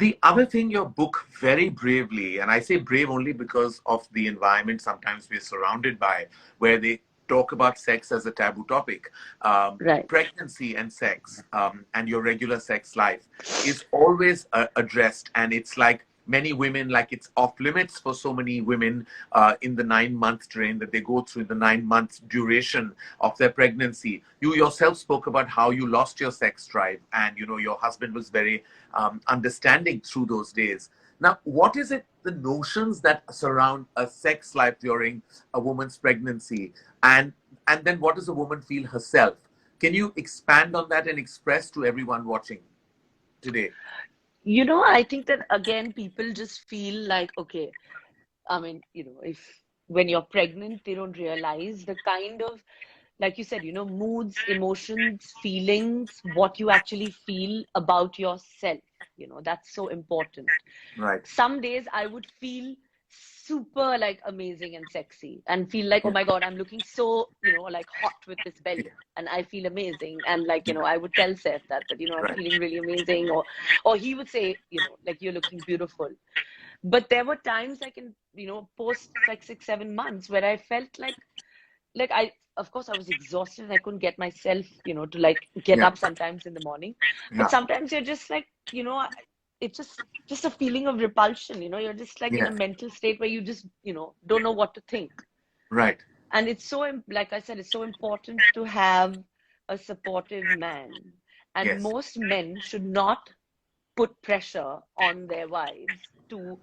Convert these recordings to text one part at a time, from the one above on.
The other thing your book very bravely, and I say brave only because of the environment sometimes we're surrounded by, where they talk about sex as a taboo topic, Right. pregnancy and sex, and your regular sex life is always addressed. And it's like many women, like it's off limits for so many women in the 9 month drain that they go through in the 9 month duration of their pregnancy. You yourself spoke about how you lost your sex drive, and your husband was very understanding through those days. Now, what is it, the notions that surround a sex life during a woman's pregnancy, and then what does a woman feel herself? Can you expand on that and express to everyone watching today? I think that again, people just feel like, okay, I mean, if when you're pregnant, they don't realize the kind of, like you said, moods, emotions, feelings, what you actually feel about yourself. That's so important. Right. Some days I would feel super like amazing and sexy and feel like, oh Yeah. my God, I'm looking so, like hot with this Yeah. belly and I feel amazing. And like, Yeah. I would tell Seth that, I'm Right. feeling really amazing. Or he would say, like you're looking beautiful. But there were times like in, post like 6, 7 months where I felt like of course I was exhausted and I couldn't get myself, to like get Yeah. up sometimes in the morning. But Yeah. sometimes you're just like, it's just a feeling of repulsion, you're just like in a Yeah. mental state where you just, don't know what to think. Right. And it's so, like I said, it's so important to have a supportive man. And Yes. most men should not put pressure on their wives to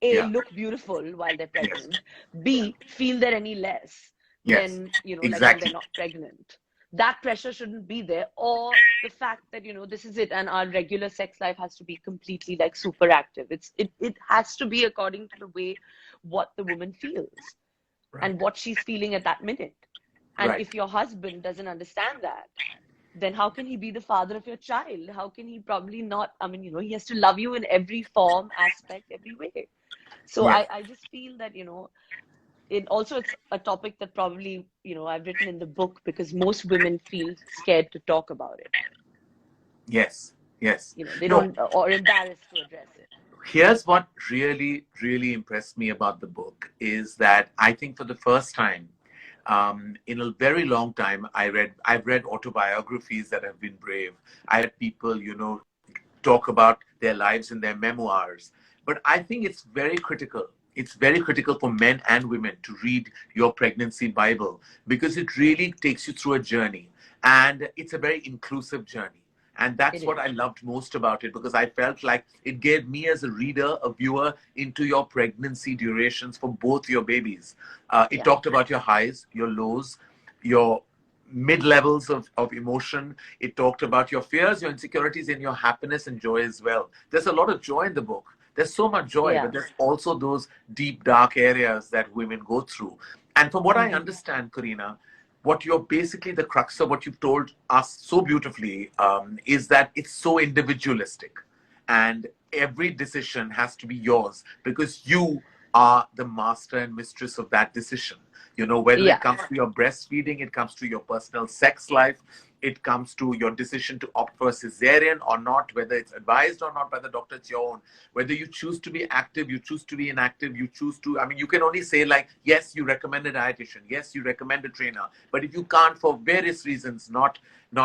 A, Yeah. look beautiful while they're Yes. pregnant, B, feel they're any less Yes. than, like when they're Exactly. not pregnant. That pressure shouldn't be there. Or the fact that, this is it and our regular sex life has to be completely like super active. It has to be according to the way what the woman feels Right. and what she's feeling at that minute. And Right. if your husband doesn't understand that, then how can he be the father of your child? How can he probably not? I mean, he has to love you in every form, aspect, every way. So Yes. I just feel that, it's a topic that probably, I've written in the book because most women feel scared to talk about it. Yes. Yes. They No. don't, or embarrassed to address it. Here's what really, really impressed me about the book is that I think for the first time in a very long time, I've read autobiographies that have been brave. I had people, talk about their lives in their memoirs. But I think it's very critical. It's very critical for men and women to read your pregnancy Bible because it really takes you through a journey. And it's a very inclusive journey. And It that's what is. I loved most about it because I felt like it gave me as a reader, a viewer, into your pregnancy durations for both your babies. It Yeah. talked about your highs, your lows, your mid levels of emotion. It talked about your fears, your insecurities, and your happiness and joy as well. There's a lot of joy in the book. There's so much joy, Yeah. but there's also those deep, dark areas that women go through. And from what I Hmm. understand, Kareena, what you're basically the crux of what you've told us so beautifully is that it's so individualistic. And every decision has to be yours because you are the master and mistress of that decision. Whether it Yeah. comes to your breastfeeding, it comes to your personal sex life, it comes to your decision to opt for a cesarean or not, whether it's advised or not by the doctor, it's your own. Whether you choose to be active, you choose to be inactive, you choose to, I mean, you can only say like, yes, you recommend a dietitian, yes, you recommend a trainer, but if you can't, for various reasons, not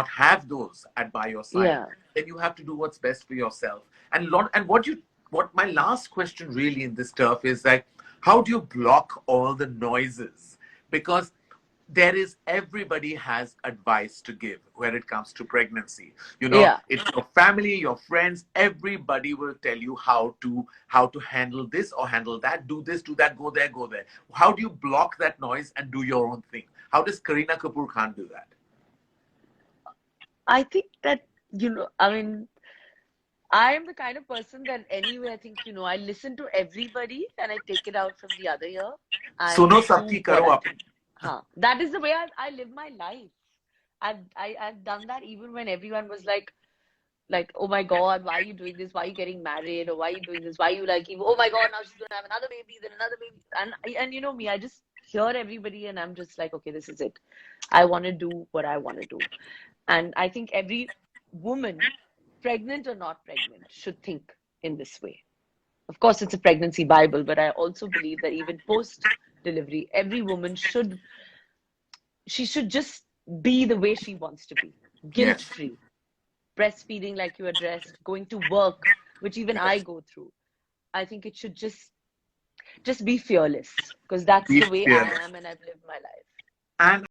have those by your side, Yeah. then you have to do what's best for yourself. And what my last question really in this turf is like, how do you block all the noises? Because everybody has advice to give when it comes to pregnancy. Yeah. It's your family, your friends, everybody will tell you how to handle this or handle that, do this, do that, go there, go there. How do you block that noise and do your own thing? How does Kareena Kapoor Khan do that? I think that, I mean, I am the kind of person that anyway, I think, I listen to everybody and I take it out from the other ear and Suno do sabki what karo I apni. think. Huh. That is the way I live my life. I've done that even when everyone was like, oh my God, why are you doing this? Why are you getting married? Or why are you doing this? Why are you like, oh my God, now she's gonna have another baby, then another baby. And you know me, I just hear everybody and I'm just like, okay, this is it. I want to do what I want to do. And I think every woman, pregnant or not pregnant, should think. in this way. Of course, it's a pregnancy Bible, but I also believe that even post delivery, every woman should she should just be the way she wants to be, guilt Yes. free, breastfeeding like you addressed, going to work, which even I Yes. go through. I think it should just be fearless because that's Be the way I fearless. am and I've lived my life. And